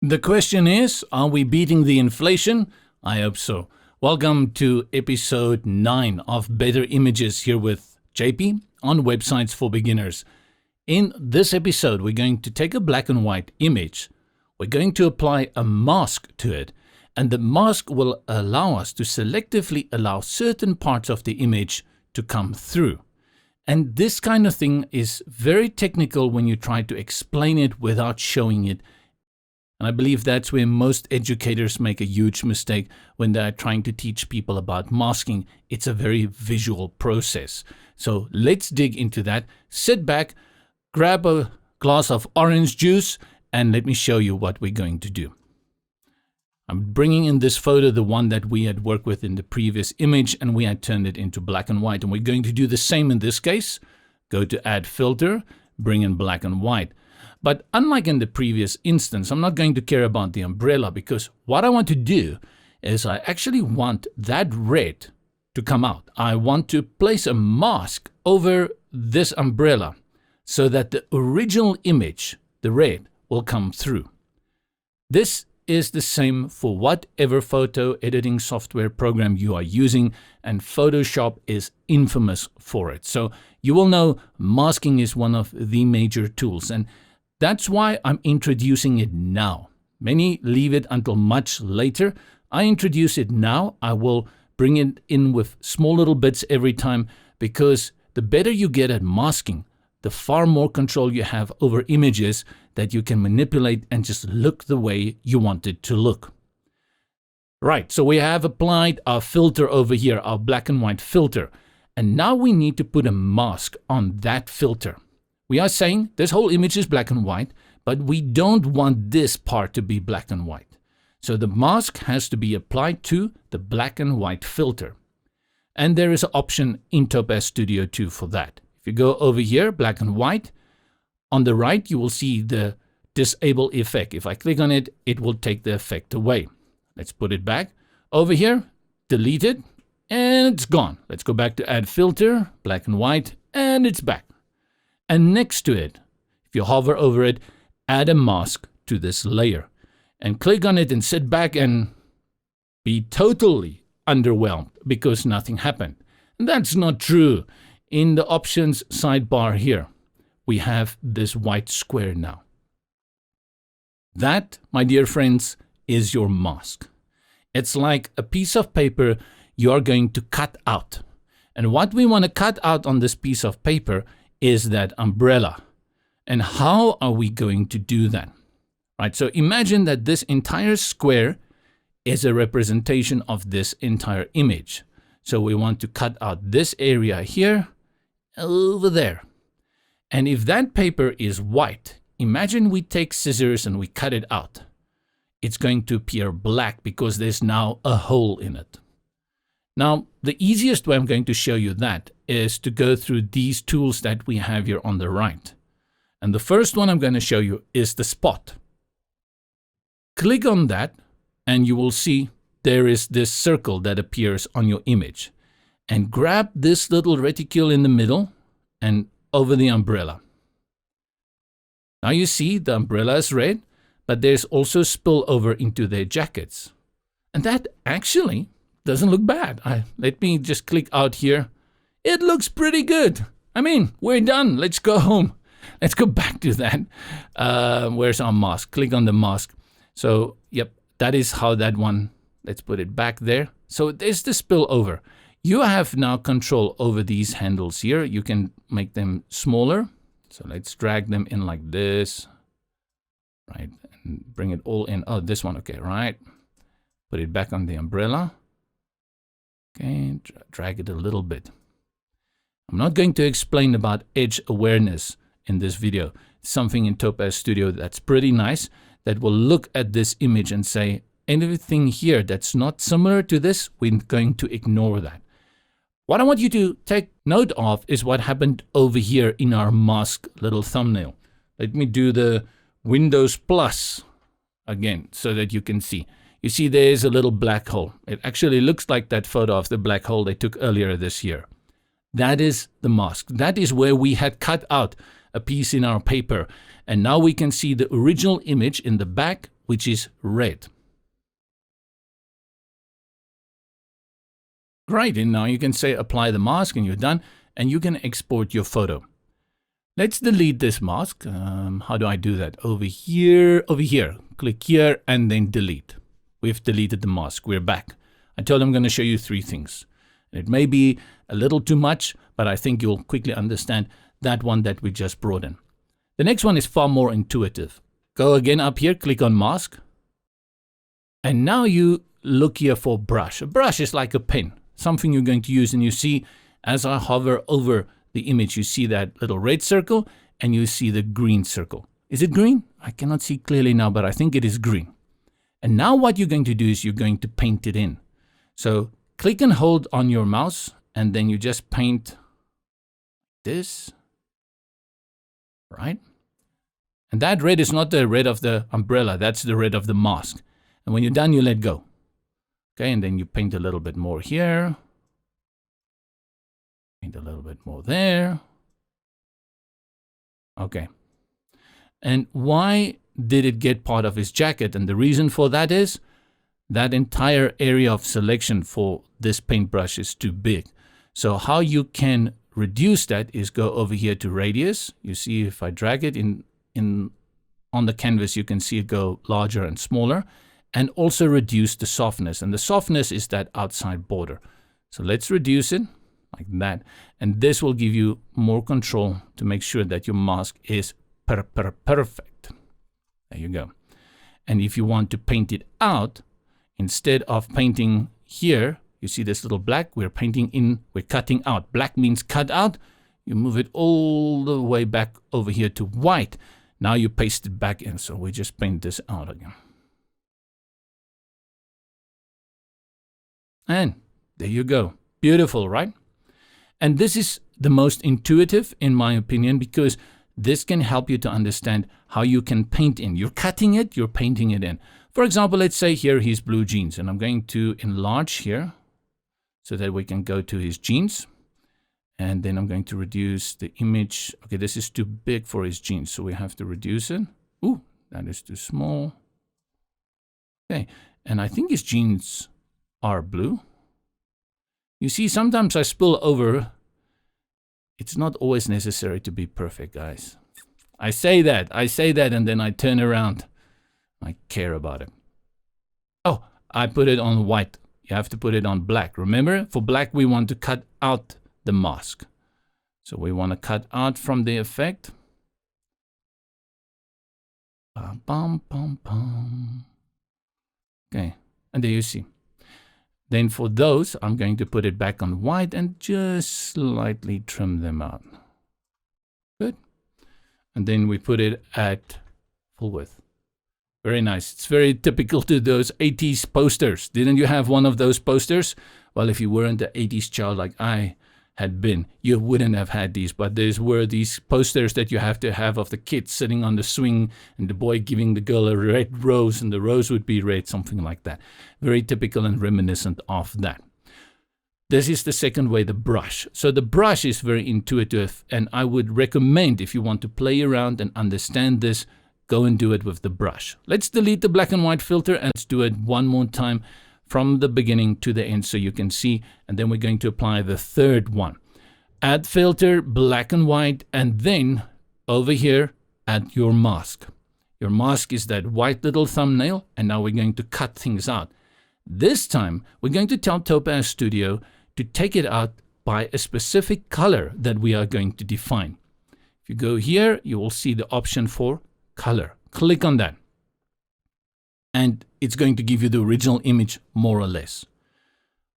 The question is, are we beating the inflation? I hope so. Welcome to episode 9 of Better Images here with JP on Websites for Beginners. In this episode, we're going to take a black and white image. We're going to apply a mask to it, and the mask will allow us to selectively allow certain parts of the image to come through. And this kind of thing is very technical when you try to explain it without showing it. And I believe that's where most educators make a huge mistake when they're trying to teach people about masking. It's a very visual process. So let's dig into that. Sit back, grab a glass of orange juice, and let me show you what we're going to do. I'm bringing in this photo, the one that we had worked with in the previous image, and we had turned it into black and white. And we're going to do the same in this case. Go to Add Filter, bring in black and white. But unlike in the previous instance, I'm not going to care about the umbrella, because what I want to do is I actually want that red to come out. I want to place a mask over this umbrella so that the original image, the red, will come through. This is the same for whatever photo editing software program you are using, and Photoshop is infamous for it. So you will know masking is one of the major tools, and that's why I'm introducing it now. Many leave it until much later. I introduce it now. I will bring it in with small little bits every time, because the better you get at masking, the far more control you have over images that you can manipulate and just look the way you want it to look. Right, so we have applied our filter over here, our black and white filter. And now we need to put a mask on that filter. We are saying this whole image is black and white, but we don't want this part to be black and white. So the mask has to be applied to the black and white filter. And there is an option in TOPAZ Studio 2 for that. If you go over here, black and white, on the right you will see the disable effect. If I click on it, it will take the effect away. Let's put it back. Over here, delete it, and it's gone. Let's go back to Add Filter, black and white, and it's back. And next to it, if you hover over it, add a mask to this layer. And click on it and sit back and be totally underwhelmed because nothing happened. And that's not true. In the options sidebar here, we have this white square now. That, my dear friends, is your mask. It's like a piece of paper you are going to cut out. And what we want to cut out on this piece of paper is that umbrella. And how are we going to do that? Right, so imagine that this entire square is a representation of this entire image. So we want to cut out this area here, over there. And if that paper is white, imagine we take scissors and we cut it out. It's going to appear black because there's now a hole in it. Now, the easiest way I'm going to show you that is to go through these tools that we have here on the right. And the first one I'm going to show you is the spot. Click on that and you will see there is this circle that appears on your image. And grab this little reticule in the middle and over the umbrella. Now you see the umbrella is red, but there's also spillover into their jackets. And that actually doesn't look bad. Let me just click out here. It looks pretty good. I mean, we're done. Let's go home. Let's go back to that. Where's our mask? Click on the mask. So, yep, that is how that one, let's put it back there. So there's the spillover. You have now control over these handles here. You can make them smaller. So let's drag them in like this. Right, and bring it all in. Oh, this one, okay, right. Put it back on the umbrella. Okay, drag it a little bit. I'm not going to explain about edge awareness in this video. It's something in TOPAZ Studio that's pretty nice that will look at this image and say, anything here that's not similar to this, we're going to ignore that. What I want you to take note of is what happened over here in our mask little thumbnail. Let me do the Windows Plus again so that you can see. You see there's a little black hole. It actually looks like that photo of the black hole they took earlier this year. That is the mask. That is where we had cut out a piece in our paper. And now we can see the original image in the back which is red. Great, and now you can say apply the mask and you're done, and you can export your photo. Let's delete this mask. How do I do that? Over here, click here and then delete. We've deleted the mask, we're back. I told I'm going to show you 3 things. It may be a little too much, but I think you'll quickly understand that one that we just brought in. The next one is far more intuitive. Go again up here, click on mask. And now you look here for brush. A brush is like a pen, something you're going to use, and you see as I hover over the image, you see that little red circle and you see the green circle. Is it green? I cannot see clearly now, but I think it is green. And now what you're going to do is you're going to paint it in. So click and hold on your mouse and then you just paint this, right? And that red is not the red of the umbrella, that's the red of the mask. And when you're done, you let go. Okay, and then you paint a little bit more here. Paint a little bit more there. Okay. And why did it get part of his jacket? And the reason for that is that entire area of selection for this paintbrush is too big. So how you can reduce that is go over here to radius. You see if I drag it on the canvas, you can see it go larger and smaller, and also reduce the softness. And the softness is that outside border. So let's reduce it like that. And this will give you more control to make sure that your mask is perfect. There you go. And if you want to paint it out, instead of painting here, you see this little black, we're painting in, we're cutting out. Black means cut out. You move it all the way back over here to white. Now you paste it back in. So we just paint this out again. And there you go. Beautiful, right? And this is the most intuitive, in my opinion, because this can help you to understand how you can paint in. You're cutting it, you're painting it in. For example, let's say here his blue jeans, and I'm going to enlarge here so that we can go to his jeans. And then I'm going to reduce the image. Okay, this is too big for his jeans, so we have to reduce it. Ooh, that is too small. Okay, and I think his jeans are blue. You see, sometimes I spill over. It's not always necessary to be perfect, guys. I say that, and then I turn around. I care about it. Oh, I put it on white. You have to put it on black. Remember, for black, we want to cut out the mask. So we want to cut out from the effect. Bum, bum, bum, bum. Okay, and there you see. Then for those, I'm going to put it back on white and just slightly trim them out. Good. And then we put it at full width. Very nice. It's very typical to those 80s posters. Didn't you have one of those posters? Well, if you weren't an 80s child like I had been, you wouldn't have had these. But there were these posters that you have to have of the kid sitting on the swing and the boy giving the girl a red rose, and the rose would be red, something like that. Very typical and reminiscent of that. This is the second way, the brush. So the brush is very intuitive, and I would recommend, if you want to play around and understand this, go and do it with the brush. Let's delete the black and white filter and let's do it one more time from the beginning to the end so you can see. And then we're going to apply the third one. Add filter, black and white, and then over here, add your mask. Your mask is that white little thumbnail, and now we're going to cut things out. This time, we're going to tell TOPAZ Studio to take it out by a specific color that we are going to define. If you go here, you will see the option for color. Click on that. And it's going to give you the original image more or less.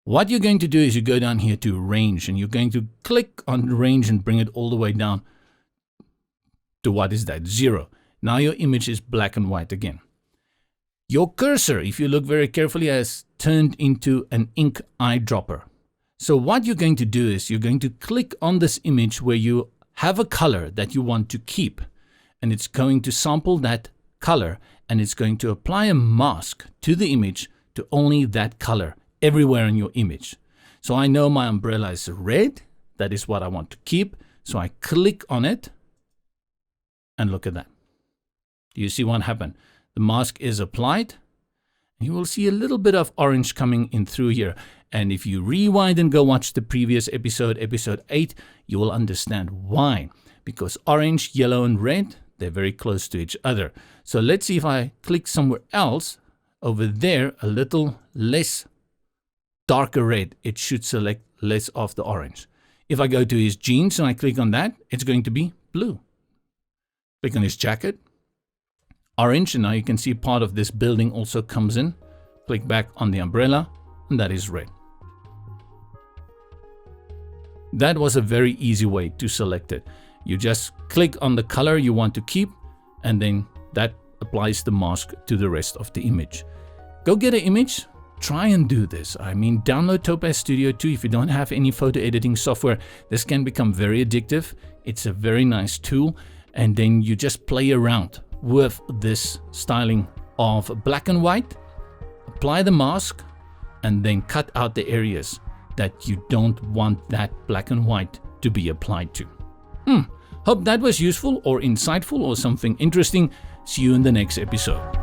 What you're going to do is you go down here to range, and you're going to click on range and bring it all the way down to what is that? 0. Now your image is black and white again. Your cursor, if you look very carefully, has turned into an ink eyedropper. So what you're going to do is you're going to click on this image where you have a color that you want to keep, and it's going to sample that color, and it's going to apply a mask to the image to only that color everywhere in your image. So I know my umbrella is red. That is what I want to keep. So I click on it and look at that. Do you see what happened? The mask is applied. You will see a little bit of orange coming in through here. And if you rewind and go watch the previous episode, episode 8, you will understand why. Because orange, yellow, and red, they're very close to each other. So let's see if I click somewhere else. Over there, a little less darker red. It should select less of the orange. If I go to his jeans and I click on that, it's going to be blue. Click on his jacket. Orange, and now you can see part of this building also comes in. Click back on the umbrella, and that is red. That was a very easy way to select it. You just click on the color you want to keep, and then that applies the mask to the rest of the image. Go get an image. Try and do this. I mean, download TOPAZ Studio 2 if you don't have any photo editing software. This can become very addictive. It's a very nice tool. And then you just play around with this styling of black and white. Apply the mask and then cut out the areas that you don't want that black and white to be applied to. Hope that was useful or insightful or something interesting. See you in the next episode.